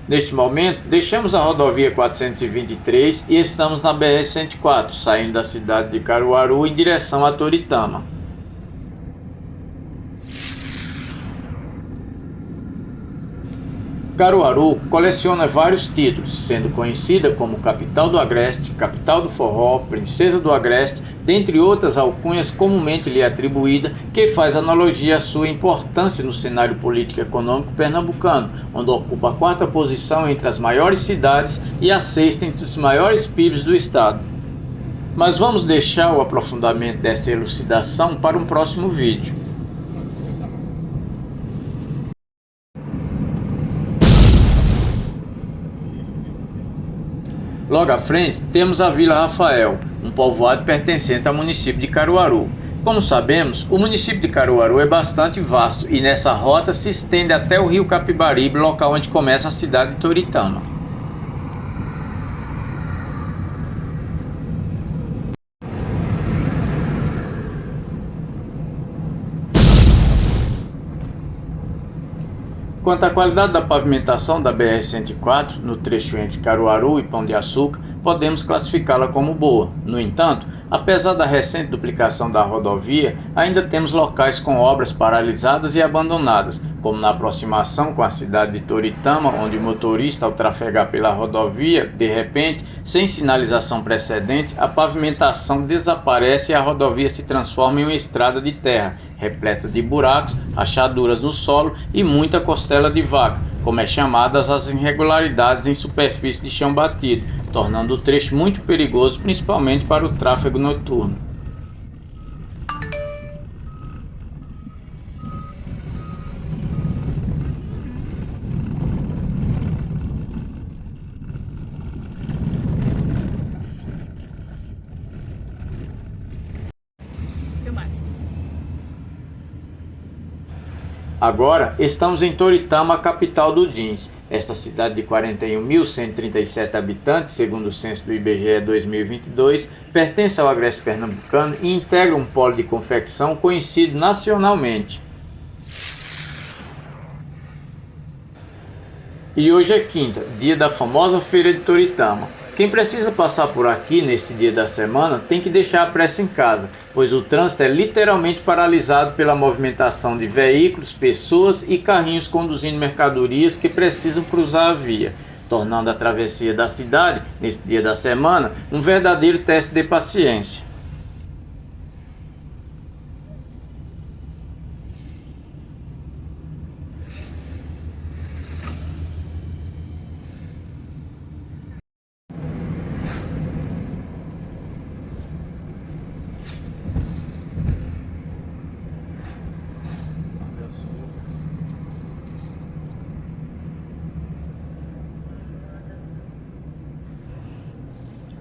Neste momento, deixamos a rodovia 423 e estamos na BR-104, saindo da cidade de Caruaru em direção a Toritama. Caruaru coleciona vários títulos, sendo conhecida como Capital do Agreste, Capital do Forró, Princesa do Agreste, dentre outras alcunhas comumente lhe atribuída, que faz analogia à sua importância no cenário político e econômico pernambucano, onde ocupa a quarta posição entre as maiores cidades e a sexta entre os maiores PIBs do estado. Mas vamos deixar o aprofundamento dessa elucidação para um próximo vídeo. Logo à frente, temos a Vila Rafael, um povoado pertencente ao município de Caruaru. Como sabemos, o município de Caruaru é bastante vasto e nessa rota se estende até o rio Capibaribe, local onde começa a cidade de Toritama. Quanto à qualidade da pavimentação da BR-104, no trecho entre Caruaru e Pão de Açúcar, podemos classificá-la como boa. No entanto, apesar da recente duplicação da rodovia, ainda temos locais com obras paralisadas e abandonadas, como na aproximação com a cidade de Toritama, onde o motorista, ao trafegar pela rodovia, de repente, sem sinalização precedente, a pavimentação desaparece e a rodovia se transforma em uma estrada de terra, repleta de buracos, rachaduras no solo e muita costela de vaca, como é chamadas as irregularidades em superfície de chão batido, tornando o trecho muito perigoso, principalmente para o tráfego noturno. Agora estamos em Toritama, capital do Jeans. Esta cidade de 41.137 habitantes, segundo o censo do IBGE 2022, pertence ao agreste pernambucano e integra um polo de confecção conhecido nacionalmente. E hoje é quinta, dia da famosa Feira de Toritama. Quem precisa passar por aqui neste dia da semana tem que deixar a pressa em casa, pois o trânsito é literalmente paralisado pela movimentação de veículos, pessoas e carrinhos conduzindo mercadorias que precisam cruzar a via, tornando a travessia da cidade, neste dia da semana, um verdadeiro teste de paciência.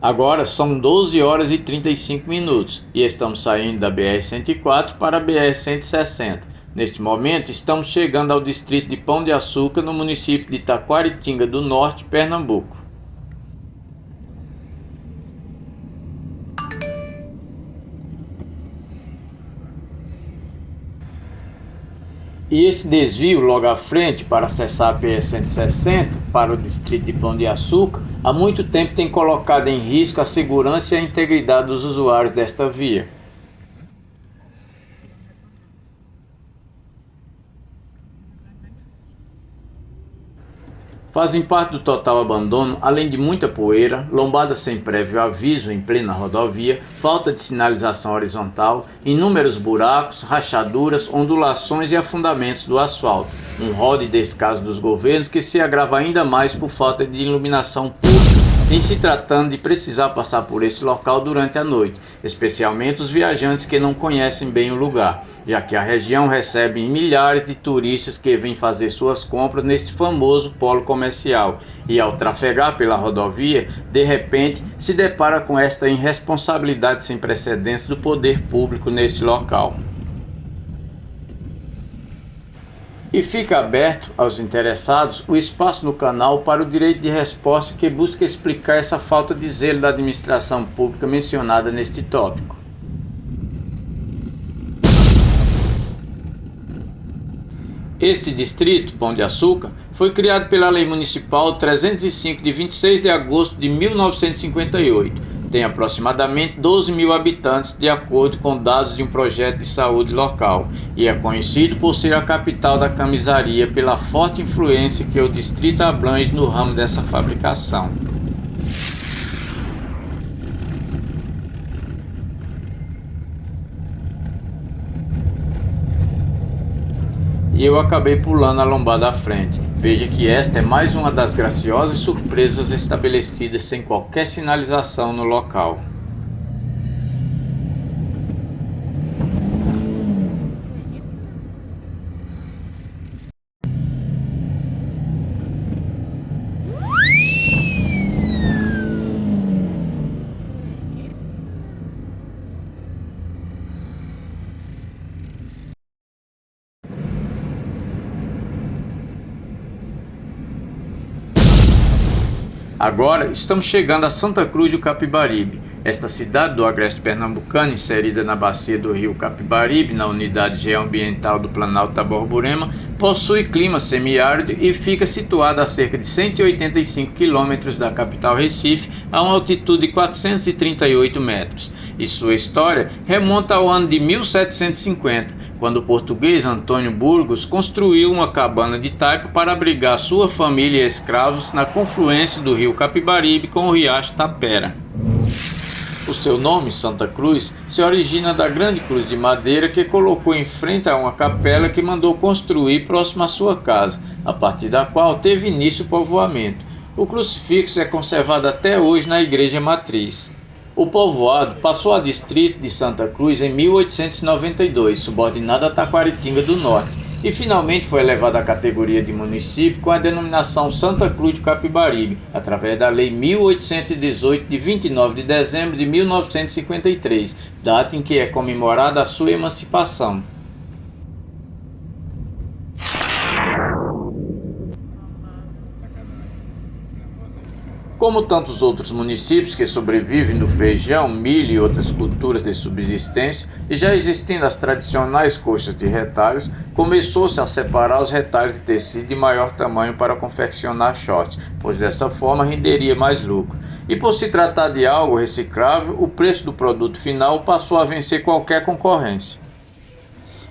Agora são 12 horas e 35 minutos e estamos saindo da BR-104 para a BR-160. Neste momento, estamos chegando ao distrito de Pão de Açúcar, no município de Taquaritinga do Norte, Pernambuco. E esse desvio logo à frente para acessar a PR-160 para o distrito de Pão de Açúcar, há muito tempo tem colocado em risco a segurança e a integridade dos usuários desta via. Fazem parte do total abandono, além de muita poeira, lombada sem prévio aviso em plena rodovia, falta de sinalização horizontal, inúmeros buracos, rachaduras, ondulações e afundamentos do asfalto. Um rode descaso dos governos que se agrava ainda mais por falta de iluminação pública, em se tratando de precisar passar por esse local durante a noite, especialmente os viajantes que não conhecem bem o lugar, já que a região recebe milhares de turistas que vêm fazer suas compras neste famoso polo comercial e, ao trafegar pela rodovia, de repente se depara com esta irresponsabilidade sem precedentes do poder público neste local. E fica aberto aos interessados o espaço no canal para o direito de resposta que busca explicar essa falta de zelo da administração pública mencionada neste tópico. Este distrito, Pão de Açúcar, foi criado pela Lei Municipal 305 de 26 de agosto de 1958. Tem aproximadamente 12 mil habitantes, de acordo com dados de um projeto de saúde local, e é conhecido por ser a capital da camisaria pela forte influência que o distrito abrange no ramo dessa fabricação. E eu acabei pulando a lombada à frente. Veja que esta é mais uma das graciosas surpresas estabelecidas sem qualquer sinalização no local. Agora estamos chegando a Santa Cruz do Capibaribe. Esta cidade do agreste pernambucano, inserida na bacia do rio Capibaribe, na unidade geoambiental do Planalto da Borborema, possui clima semiárido e fica situada a cerca de 185 quilômetros da capital Recife, a uma altitude de 438 metros. E sua história remonta ao ano de 1750, quando o português Antônio Burgos construiu uma cabana de taipa para abrigar sua família e escravos na confluência do rio Capibaribe com o riacho Tapera. O seu nome, Santa Cruz, se origina da grande cruz de madeira que colocou em frente a uma capela que mandou construir próximo à sua casa, a partir da qual teve início o povoamento. O crucifixo é conservado até hoje na igreja matriz. O povoado passou a distrito de Santa Cruz em 1892, subordinado a Taquaritinga do Norte, e finalmente foi elevado à categoria de município com a denominação Santa Cruz do Capibaribe, através da Lei 1818 de 29 de dezembro de 1953, data em que é comemorada a sua emancipação. Como tantos outros municípios que sobrevivem do feijão, milho e outras culturas de subsistência, e já existindo as tradicionais coxas de retalhos, começou-se a separar os retalhos de tecido de maior tamanho para confeccionar shorts, pois dessa forma renderia mais lucro. E por se tratar de algo reciclável, o preço do produto final passou a vencer qualquer concorrência.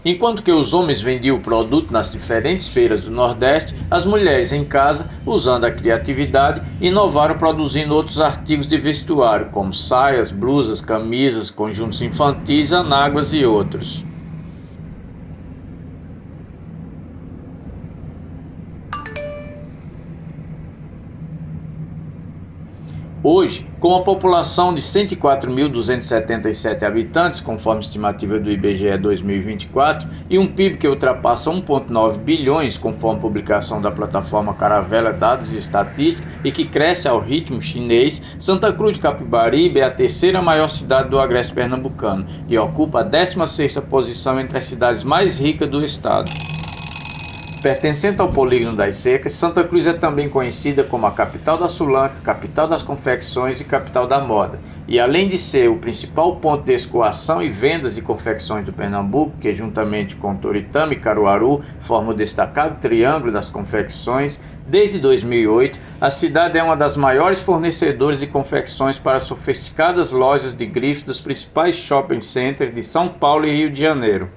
Enquanto que os homens vendiam o produto nas diferentes feiras do Nordeste, as mulheres em casa, usando a criatividade, inovaram produzindo outros artigos de vestuário, como saias, blusas, camisas, conjuntos infantis, anáguas e outros. Hoje, com a população de 104.277 habitantes, conforme estimativa do IBGE 2024, e um PIB que ultrapassa 1,9 bilhões, conforme publicação da plataforma Caravela Dados e Estatística, e que cresce ao ritmo chinês, Santa Cruz de Capibaribe é a terceira maior cidade do agreste pernambucano e ocupa a 16ª posição entre as cidades mais ricas do estado. Pertencente ao Polígono das Secas, Santa Cruz é também conhecida como a capital da Sulanca, capital das confecções e capital da moda. E além de ser o principal ponto de escoação e vendas de confecções do Pernambuco, que juntamente com Toritama e Caruaru forma o destacado triângulo das confecções, desde 2008 a cidade é uma das maiores fornecedoras de confecções para sofisticadas lojas de grife dos principais shopping centers de São Paulo e Rio de Janeiro.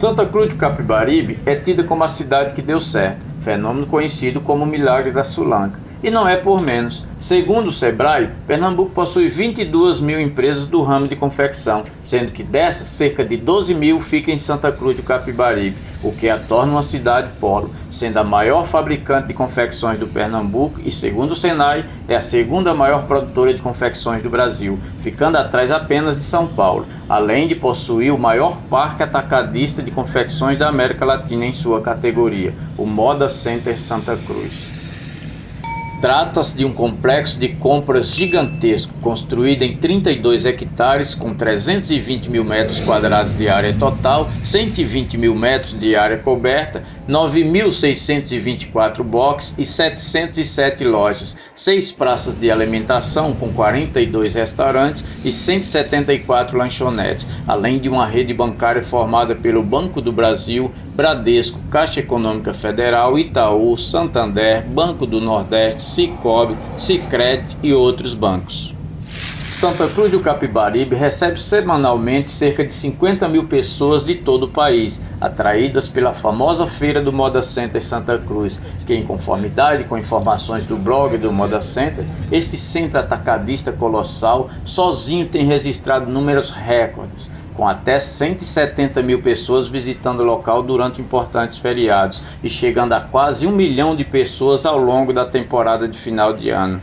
Santa Cruz do Capibaribe é tida como a cidade que deu certo, fenômeno conhecido como o Milagre da Sulanca. E não é por menos. Segundo o Sebrae, Pernambuco possui 22 mil empresas do ramo de confecção, sendo que dessas, cerca de 12 mil ficam em Santa Cruz do Capibaribe, o que a torna uma cidade polo, sendo a maior fabricante de confecções do Pernambuco e, segundo o Senai, é a segunda maior produtora de confecções do Brasil, ficando atrás apenas de São Paulo, além de possuir o maior parque atacadista de confecções da América Latina em sua categoria, o Moda Center Santa Cruz. Trata-se de um complexo de compras gigantesco, construído em 32 hectares, com 320 mil metros quadrados de área total, 120 mil metros de área coberta, 9.624 boxes e 707 lojas, 6 praças de alimentação com 42 restaurantes e 174 lanchonetes, além de uma rede bancária formada pelo Banco do Brasil, Bradesco, Caixa Econômica Federal, Itaú, Santander, Banco do Nordeste, Sicoob, Sicredi e outros bancos. Santa Cruz do Capibaribe recebe semanalmente cerca de 50 mil pessoas de todo o país, atraídas pela famosa feira do Moda Center Santa Cruz, que, em conformidade com informações do blog do Moda Center, este centro atacadista colossal sozinho tem registrado números recordes, com até 170 mil pessoas visitando o local durante importantes feriados e chegando a quase 1 milhão de pessoas ao longo da temporada de final de ano.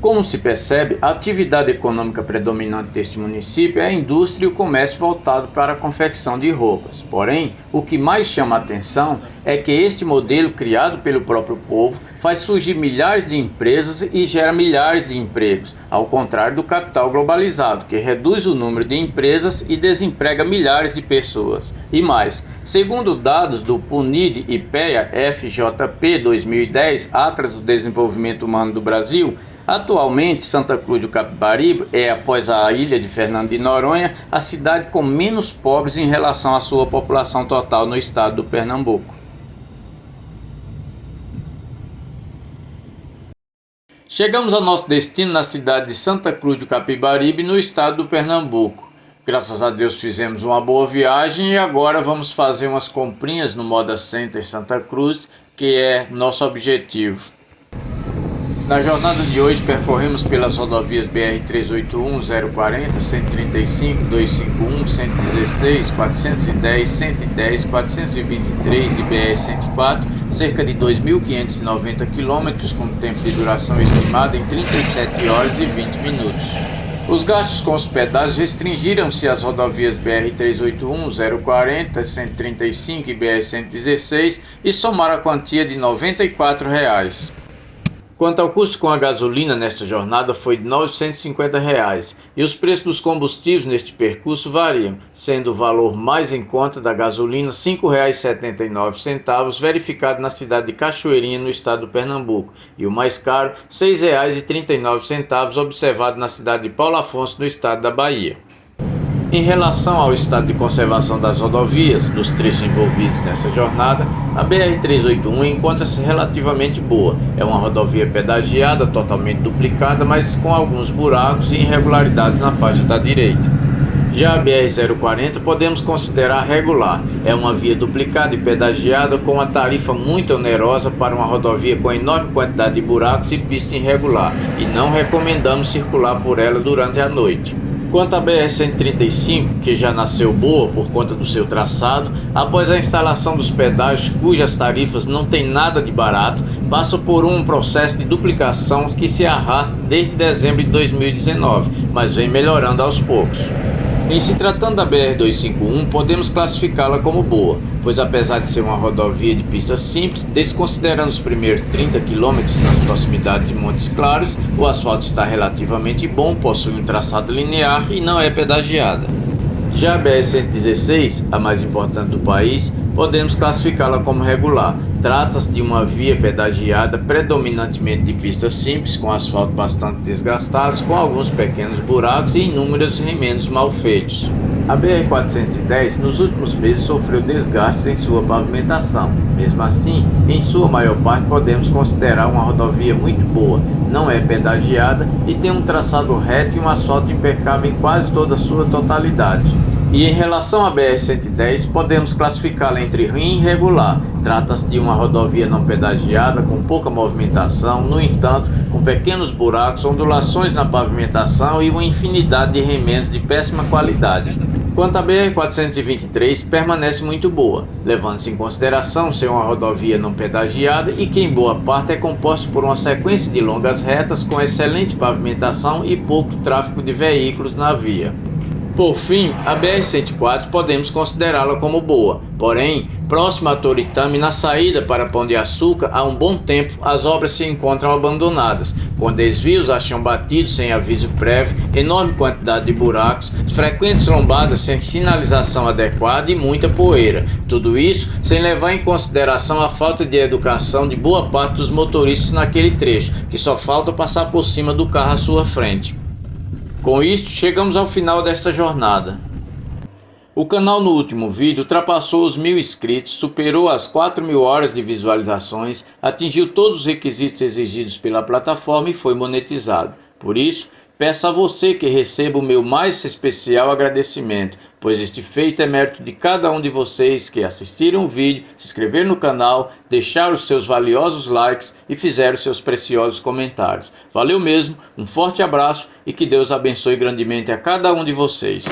Como se percebe, a atividade econômica predominante deste município é a indústria e o comércio voltado para a confecção de roupas. Porém, o que mais chama a atenção é que este modelo, criado pelo próprio povo, faz surgir milhares de empresas e gera milhares de empregos, ao contrário do capital globalizado, que reduz o número de empresas e desemprega milhares de pessoas. E mais, segundo dados do PNUD e PEA FJP 2010, Atlas do Desenvolvimento Humano do Brasil, atualmente, Santa Cruz do Capibaribe é, após a ilha de Fernando de Noronha, a cidade com menos pobres em relação à sua população total no estado do Pernambuco. Chegamos ao nosso destino na cidade de Santa Cruz do Capibaribe, no estado do Pernambuco. Graças a Deus fizemos uma boa viagem e agora vamos fazer umas comprinhas no Moda Center Santa Cruz, que é nosso objetivo. Na jornada de hoje percorremos pelas rodovias BR-381, 040, 135, 251, 116, 410, 110, 423 e BR-104, cerca de 2.590 km, com tempo de duração estimado em 37 horas e 20 minutos. Os gastos com hospedagens restringiram-se às rodovias BR-381, 040, 135 e BR-116 e somaram a quantia de R$ 94. Quanto ao custo com a gasolina nesta jornada foi de R$ 950 e os preços dos combustíveis neste percurso variam, sendo o valor mais em conta da gasolina R$ 5,79, verificado na cidade de Cachoeirinha, no estado do Pernambuco, e o mais caro R$ 6,39, observado na cidade de Paulo Afonso, no estado da Bahia. Em relação ao estado de conservação das rodovias, dos trechos envolvidos nessa jornada, a BR-381 encontra-se relativamente boa. É uma rodovia pedagiada, totalmente duplicada, mas com alguns buracos e irregularidades na faixa da direita. Já a BR-040 podemos considerar regular. É uma via duplicada e pedagiada com uma tarifa muito onerosa para uma rodovia com enorme quantidade de buracos e pista irregular, e não recomendamos circular por ela durante a noite. Quanto à BR-135, que já nasceu boa por conta do seu traçado, após a instalação dos pedágios cujas tarifas não tem nada de barato, passa por um processo de duplicação que se arrasta desde dezembro de 2019, mas vem melhorando aos poucos. Em se tratando da BR-251, podemos classificá-la como boa, pois apesar de ser uma rodovia de pista simples, desconsiderando os primeiros 30 km nas proximidades de Montes Claros, o asfalto está relativamente bom, possui um traçado linear e não é pedagiada. Já a BR-116, a mais importante do país, podemos classificá-la como regular. Trata-se de uma via pedagiada predominantemente de pistas simples, com asfalto bastante desgastados, com alguns pequenos buracos e inúmeros remendos mal feitos. A BR-410 nos últimos meses sofreu desgastes em sua pavimentação. Mesmo assim, em sua maior parte podemos considerar uma rodovia muito boa, não é pedagiada e tem um traçado reto e um asfalto impecável em quase toda a sua totalidade. E em relação à BR-110, podemos classificá-la entre ruim e regular. Trata-se de uma rodovia não pedagiada, com pouca movimentação, no entanto, com pequenos buracos, ondulações na pavimentação e uma infinidade de remendos de péssima qualidade. Quanto à BR-423, permanece muito boa, levando-se em consideração ser uma rodovia não pedagiada e que em boa parte é composta por uma sequência de longas retas com excelente pavimentação e pouco tráfego de veículos na via. Por fim, a BR-104 podemos considerá-la como boa, porém, próxima a Toritama, na saída para Pão de Açúcar, há um bom tempo as obras se encontram abandonadas, com desvios a chão batido sem aviso prévio, enorme quantidade de buracos, frequentes lombadas sem sinalização adequada e muita poeira. Tudo isso sem levar em consideração a falta de educação de boa parte dos motoristas naquele trecho, que só falta passar por cima do carro à sua frente. Com isto, chegamos ao final desta jornada. O canal no último vídeo ultrapassou os 1000 inscritos, superou as 4.000 horas de visualizações, atingiu todos os requisitos exigidos pela plataforma e foi monetizado. Por isso, peço a você que receba o meu mais especial agradecimento, pois este feito é mérito de cada um de vocês que assistiram o vídeo, se inscreveram no canal, deixaram os seus valiosos likes e fizeram seus preciosos comentários. Valeu mesmo, um forte abraço e que Deus abençoe grandemente a cada um de vocês.